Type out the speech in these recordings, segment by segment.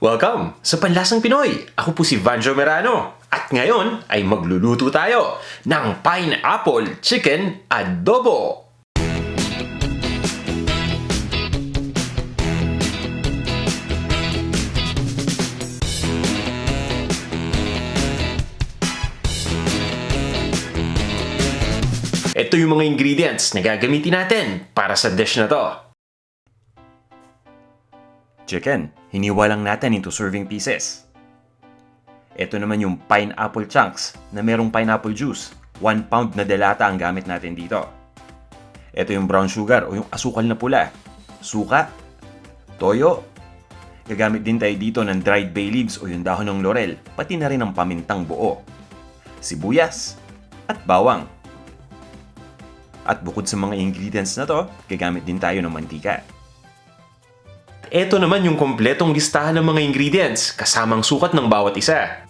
Welcome sa Panlasang Pinoy! Ako po si Vanjo Merano at ngayon ay magluluto tayo ng pineapple chicken adobo. Ito yung mga ingredients na gagamitin natin para sa dish na to. Chicken, hiniwa lang natin into serving pieces. Ito naman yung pineapple chunks na merong pineapple juice. 1 pound na delata ang gamit natin dito. Ito yung brown sugar o yung asukal na pula. Suka, toyo. Gagamit din tayo dito ng dried bay leaves o yung dahon ng laurel, pati na rin ang pamintang buo. Sibuyas at bawang. At bukod sa mga ingredients na to, gagamit din tayo ng mantika. Ito naman yung kompletong listahan ng mga ingredients, kasamang sukat ng bawat isa.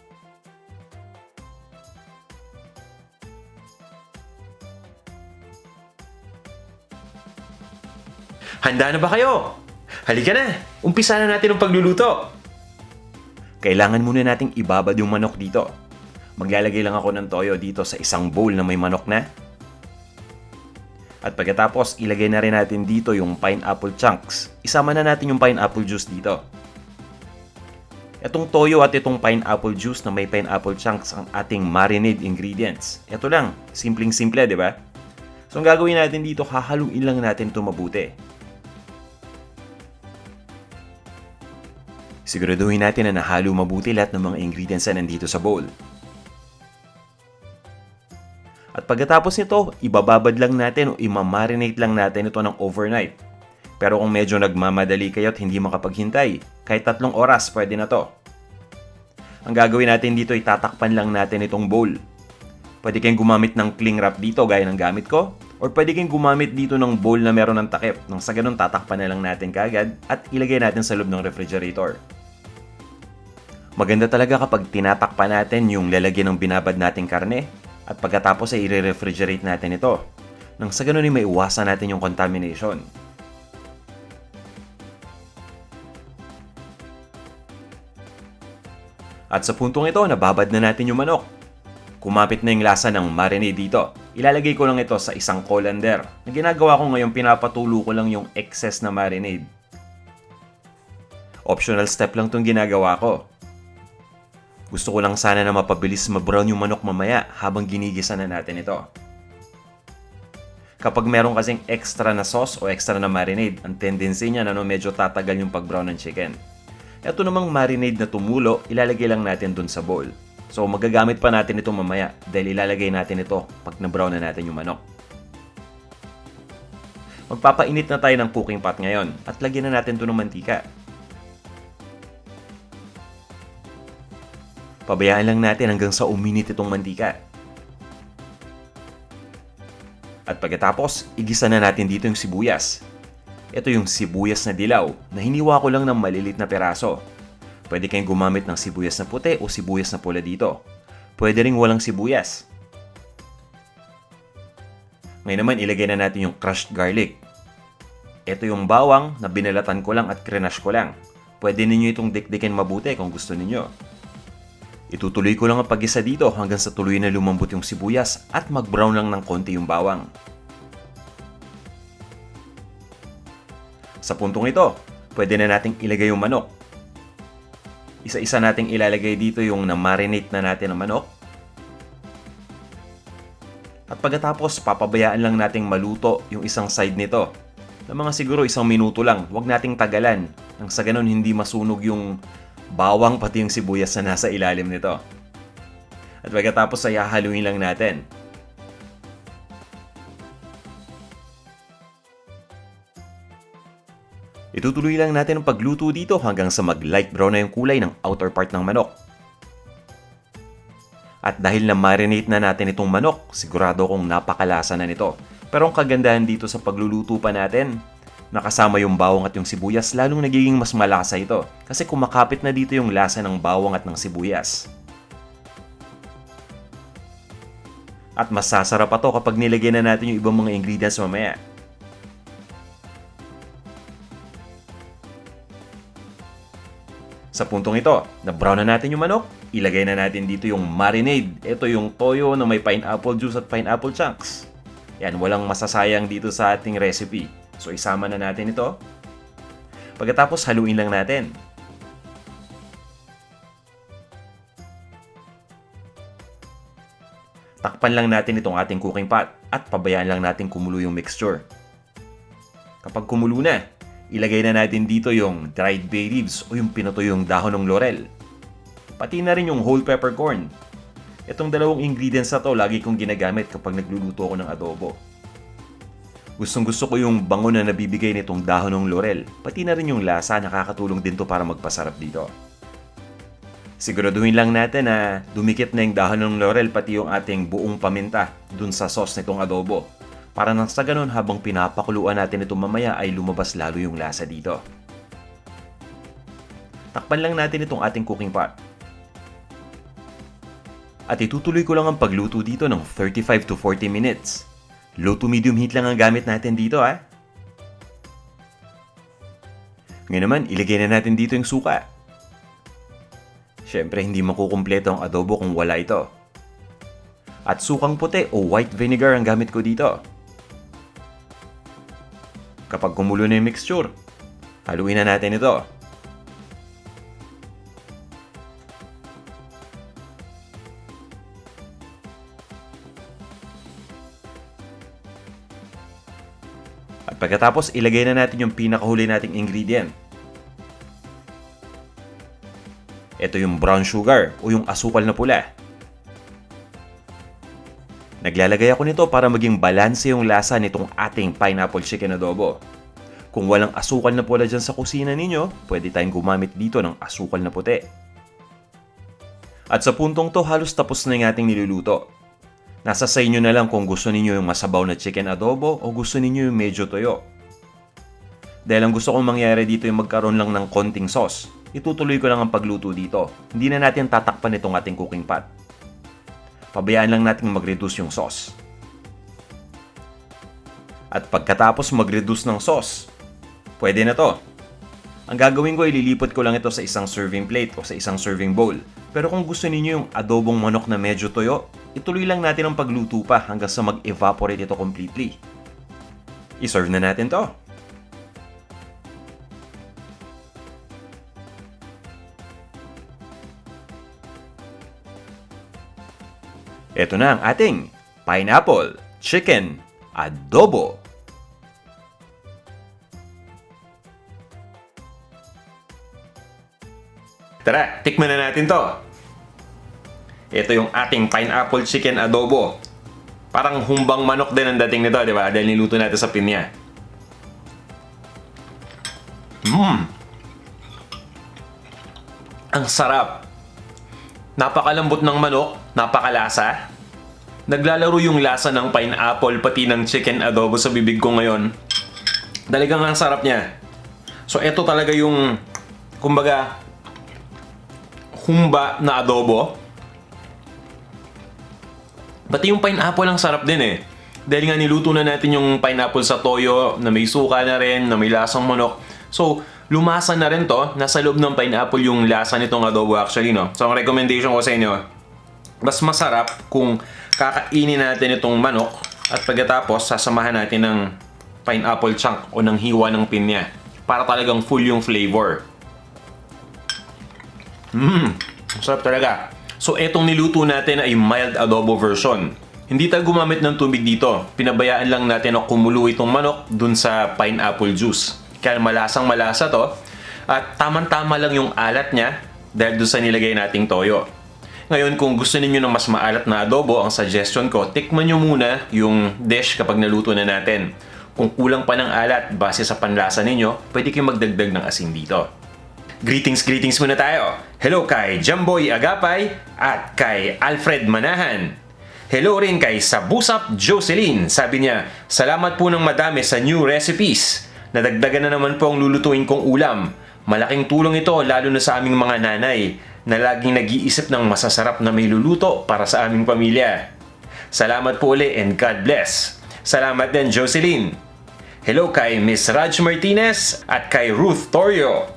Handa na ba kayo? Halika na! Umpisa na natin ang pagluluto! Kailangan muna nating ibabad yung manok dito. Maglalagay lang ako ng toyo dito sa isang bowl na may manok na. At pagkatapos, ilagay na rin natin dito yung pineapple chunks. Isama na natin yung pineapple juice dito. Itong toyo at itong pineapple juice na may pineapple chunks ang ating marinade ingredients. Ito lang, simpleng-simple, di ba? So ang gagawin natin dito, hahaluin lang natin ito mabuti. Siguraduhin natin na nahalo mabuti lahat ng mga ingredients na nandito sa bowl. At pagkatapos nito, ibababad lang natin o imamarinate lang natin ito ng overnight. Pero kung medyo nagmamadali kayo at hindi makapaghintay, kahit 3 oras pwede na to. Ang gagawin natin dito, itatakpan lang natin itong bowl. Pwede kayong gumamit ng cling wrap dito gaya ng gamit ko, or pwede kayong gumamit dito ng bowl na meron ng takip. Nang sa ganun, tatakpan na lang natin kaagad at ilagay natin sa loob ng refrigerator. Maganda talaga kapag tinatakpan natin yung lalagyan ng binabad nating karne. At pagkatapos ay i-refrigerate natin ito. Nang sa ganun ay maiwasan natin yung contamination. At sa puntong ito, nababad na natin yung manok. Kumapit na yung lasa ng marinade dito. Ilalagay ko lang ito sa isang colander. Na ginagawa ko ngayon, pinapatulo ko lang yung excess na marinade. Optional step lang itong ginagawa ko. Gusto ko lang sana na mapabilis ma-brown yung manok mamaya habang ginigisa na natin ito. Kapag meron kasing extra na sauce o extra na marinade, ang tendency niya na medyo tatagal yung pag-brown ng chicken. Ito namang marinade na tumulo, ilalagay lang natin dun sa bowl. So magagamit pa natin ito mamaya dahil ilalagay natin ito pag na-brown na natin yung manok. Magpapainit na tayo ng cooking pot ngayon at lagyan na natin ito ng mantika. Pabayaan lang natin hanggang sa uminit itong mantika. At pagkatapos, igisa na natin dito yung sibuyas. Ito yung sibuyas na dilaw na hiniwa ko lang ng malilit na peraso. Pwede kayong gumamit ng sibuyas na puti o sibuyas na pula dito. Pwede ring walang sibuyas. Ngayon naman, ilagay na natin yung crushed garlic. Ito yung bawang na binalatan ko lang at crenache ko lang. Pwede ninyo itong dikdikin mabuti kung gusto ninyo. Itutuloy ko lang ang pag-isa dito hanggang sa tuloy na lumambot yung sibuyas at mag-brown lang ng konti yung bawang. Sa puntong ito, pwede na nating ilagay yung manok. Isa-isa nating ilalagay dito yung na-marinate na natin ng manok. At pagkatapos, papabayaan lang nating maluto yung isang side nito. Na mga siguro 1 minuto lang, huwag nating tagalan. Nang sa ganun hindi masunog yung bawang pati yung sibuyas na nasa ilalim nito. At pagkatapos ay hahaluin lang natin. Itutuloy lang natin ang pagluto dito hanggang sa mag-light brown na yung kulay ng outer part ng manok. At dahil na-marinate na natin itong manok, sigurado kong napakalasa na nito. Pero ang kagandahan dito sa pagluluto pa natin, nakasama yung bawang at yung sibuyas, lalong nagiging mas malasa ito. Kasi kumakapit na dito yung lasa ng bawang at ng sibuyas. At mas sasarap pa to kapag nilagyan na natin yung ibang mga ingredients mamaya. Sa puntong ito, na-brown na natin yung manok, ilagay na natin dito yung marinade. Ito yung toyo na may pineapple juice at pineapple chunks. Yan, walang masasayang dito sa ating recipe. So isama na natin ito. Pagkatapos haluin lang natin. Takpan lang natin itong ating cooking pot at pabayaan lang natin kumulo yung mixture. Kapag kumulo na, ilagay na natin dito yung dried bay leaves o yung pinatuyong dahon ng laurel. Pati na rin yung whole peppercorn. Itong dalawang ingredients na to lagi kong ginagamit kapag nagluluto ako ng adobo. Gustong gusto ko yung bango na nabibigay nitong dahon ng laurel. Pati na rin yung lasa, nakakatulong din to para magpasarap dito. Siguraduhin lang natin na dumikit na yung dahon ng laurel pati yung ating buong paminta dun sa sauce nitong adobo. Para nang sa ganun habang pinapakuluan natin ito mamaya ay lumabas lalo yung lasa dito. Takpan lang natin itong ating cooking pot. At itutuloy ko lang ang pagluto dito ng 35 to 40 minutes. Low to medium heat lang ang gamit natin dito ha. Ngayon naman, ilagay na natin dito yung suka. Siyempre, hindi makukumpleto ang adobo kung wala ito. At sukang puti o white vinegar ang gamit ko dito. Kapag kumulo na yung mixture, haluin na natin ito. At pagkatapos, ilagay na natin yung pinakahuli nating ingredient. Ito yung brown sugar o yung asukal na pula. Naglalagay ako nito para maging balanse yung lasa nitong ating pineapple chicken adobo. Kung walang asukal na pula dyan sa kusina ninyo, pwede tayong gumamit dito ng asukal na puti. At sa puntong to, halos tapos na yung ating niluluto. Nasa sa inyo na lang kung gusto ninyo yung masabaw na chicken adobo o gusto ninyo yung medyo toyo. Dahil ang gusto kong mangyari dito yung magkaroon lang ng konting sauce, itutuloy ko lang ang pagluto dito. Hindi na natin tatakpan itong ating cooking pot. Pabayaan lang natin mag-reduce yung sauce. At pagkatapos mag-reduce ng sauce, pwede na to. Ang gagawin ko, ililipat ko lang ito sa isang serving plate o sa isang serving bowl. Pero kung gusto niyo yung adobong manok na medyo toyo, ituloy lang natin ang pagluto pa hanggang sa mag-evaporate ito completely. I-serve na natin to. Ito na ang ating pineapple chicken adobo. Tara, tikman na natin to. Ito yung ating pineapple chicken adobo. Parang humbang manok din ang dating nito, di ba? Dahil niluto natin sa pinya. Ang sarap. Napakalambot ng manok, napakalasa. Naglalaro yung lasa ng pineapple pati ng chicken adobo sa bibig ko ngayon. Talagang ang sarap niya. So ito talaga yung, kumbaga, humba na adobo. Pati yung pineapple ang sarap din eh. Dahil nga niluto na natin yung pineapple sa toyo, na may suka na rin, na may lasang manok. So, lumasa na rin to. Nasa loob ng pineapple yung lasa nitong adobo actually, no? So, ang recommendation ko sa inyo, mas masarap kung kakainin natin itong manok at pagkatapos sasamahan natin ng pineapple chunk o ng hiwa ng pinya para talagang full yung flavor. Masarap talaga. So, etong niluto natin ay mild adobo version. Hindi tayo gumamit ng tubig dito. Pinabayaan lang natin na kumulo itong manok dun sa pineapple juice. Kaya malasang malasa to. At tamang-tama lang yung alat niya dahil dun sa nilagay nating toyo. Ngayon, kung gusto niyo ng mas maalat na adobo, ang suggestion ko, tikman nyo muna yung dish kapag naluto na natin. Kung kulang pa ng alat base sa panlasa ninyo, pwede kayong magdagdag ng asin dito. Greetings muna tayo. Hello kay Jamboy Agapay at kay Alfred Manahan. Hello rin kay Sabusap Jocelyn. Sabi niya, salamat po ng madami sa new recipes. Nadagdagan na naman po ang lulutuin kong ulam. Malaking tulong ito lalo na sa aming mga nanay na laging nag-iisip ng masasarap na may luluto para sa aming pamilya. Salamat po uli and God bless. Salamat din Jocelyn. Hello kay Miss Raj Martinez at kay Ruth Torio.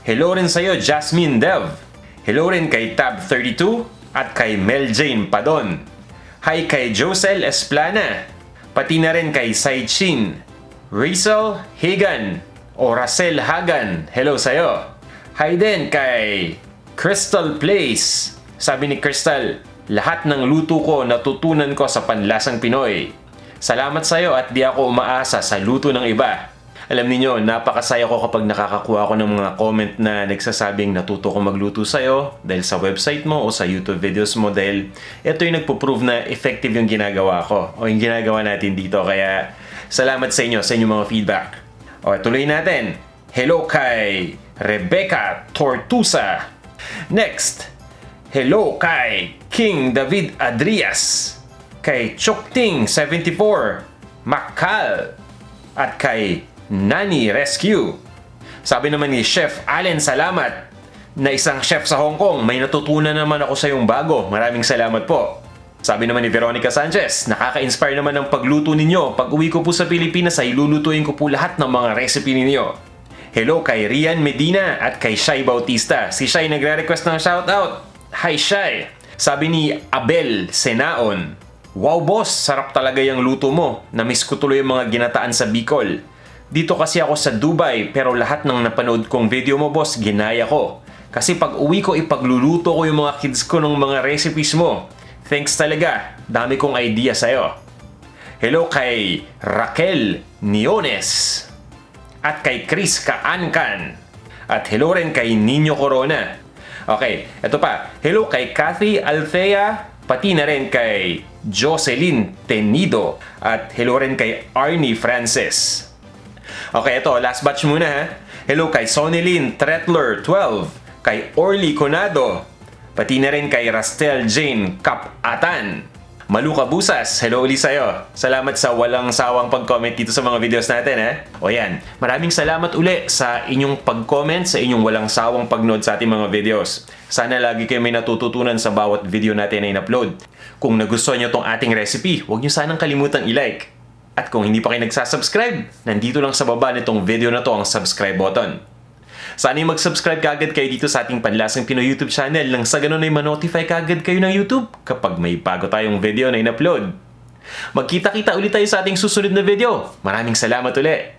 Hello rin sa'yo, Jasmine Dev. Hello rin kay Tab32 at kay Mel Jane Padon. Hi kay Josel Esplana. Pati na rin kay Saichin, Rizal Hagan o Racel Hagan. Hello sa'yo. Hi din kay Crystal Place. Sabi ni Crystal, lahat ng luto ko natutunan ko sa Panlasang Pinoy. Salamat sa'yo at di ako umaasa sa luto ng iba. Alam niyo, napakasaya ko kapag nakakakuha ako ng mga comment na nagsasabing natuto ko magluto sa'yo dahil sa website mo o sa YouTube videos mo dahil ito yung nagpo-prove na effective yung ginagawa ko o yung ginagawa natin dito. Kaya salamat sa inyo sa inyong mga feedback. O, tuloy natin. Hello kay Rebecca Tortusa. Next, hello kay King David Adrias, kay Chokting74, Makal, at kay Nani Rescue. Sabi naman ni Chef Allen, salamat. Na isang chef sa Hong Kong, may natutunan naman ako sa iyong bago. Maraming salamat po. Sabi naman ni Veronica Sanchez, nakaka-inspire naman ang pagluto ninyo. Pag uwi ko po sa Pilipinas ay lulutuin ko po lahat ng mga recipe ninyo. Hello kay Rian Medina at kay Shai Bautista. Si Shai nagre-request ng shoutout. Hi Shai. Sabi ni Abel Senaon, wow boss, sarap talaga yung luto mo. Namiss ko tuloy yung mga ginataan sa Bicol. Dito kasi ako sa Dubai pero lahat ng napanood kong video mo boss, ginaya ko. Kasi pag uwi ko ipagluluto ko yung mga kids ko ng mga recipes mo. Thanks talaga, dami kong idea sa'yo. Hello kay Raquel Niones at kay Chris Kaankan. At hello rin kay Nino Corona. Okay, eto pa. Hello kay Kathy Althea, pati na rin kay Jocelyn Tenido. At hello rin kay Arnie Francis. Okay, ito, last batch muna ha. Hello kay Sonilyn Tretler 12, kay Orly Conado, pati na rin kay Rastel Jane Kapatan. Maluka Busas, hello ulit sa'yo. Salamat sa walang sawang pag-comment dito sa mga videos natin ha. O yan, maraming salamat uli sa inyong pag-comment, sa inyong walang sawang pag-nood sa ating mga videos. Sana lagi kayo may natututunan sa bawat video natin na in-upload. Kung nagustuhan nyo tong ating recipe, huwag nyo sanang kalimutang i-like. At kung hindi pa kayo nagsasubscribe, nandito lang sa baba nitong video na to ang subscribe button. Sana yung mag-subscribe kagad kayo dito sa ating Panlasang Pinoy YouTube channel nang sa ganun ay ma-notify kagad kayo ng YouTube kapag may bago tayong video na in-upload. Magkita-kita ulit tayo sa ating susunod na video. Maraming salamat ulit!